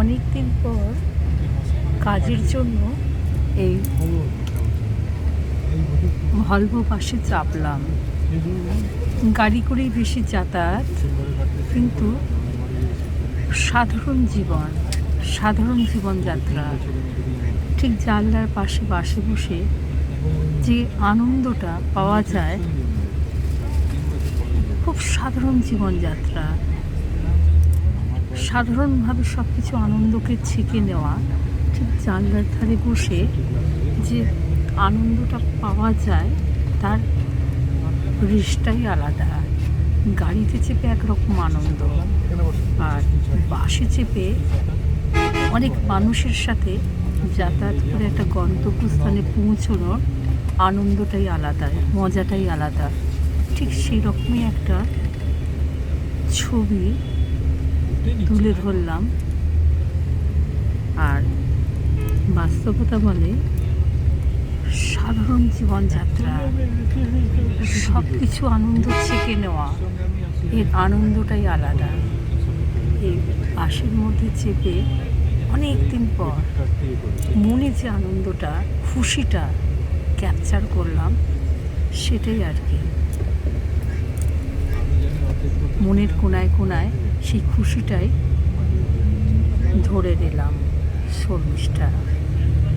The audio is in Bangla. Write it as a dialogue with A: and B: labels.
A: অনেক দিন পর কাজের জন্য এই ভলভো বাসে চাপলাম। গাড়ি করেই বেশি যাতায়াত, কিন্তু সাধারণ জীবনযাত্রা। ঠিক জানলার পাশে বাসে বসে যে আনন্দটা পাওয়া যায়, খুব সাধারণ জীবনযাত্রা, সাধারণভাবে সব কিছু আনন্দকে ছেঁকে নেওয়া। ঠিক জানলার ধারে বসে যে আনন্দটা পাওয়া যায়, তার রেশটাই আলাদা। গাড়িতে চেপে একরকম আনন্দ, আর বাসে চেপে অনেক মানুষের সাথে যাতায়াত করে একটা গন্তব্যস্থানে পৌঁছানোর আনন্দটাই আলাদা, মজাটাই আলাদা। ঠিক সেই রকমই একটা ছবি তুলে ধরলাম। আর বাস্তবতা বলে, সাধারণ জীবনযাত্রা, সব কিছু আনন্দ ছেঁকে নেওয়া, এর আনন্দটাই আলাদা। এই বাসের মধ্যে চেপে অনেক দিন পর মনে যে আনন্দটা, খুশিটা ক্যাপচার করলাম, সেটাই আর কি। মনের কোনায় কোনায় সেই খুশিটাই ধরে নিলাম, শর্মিষ্ঠা।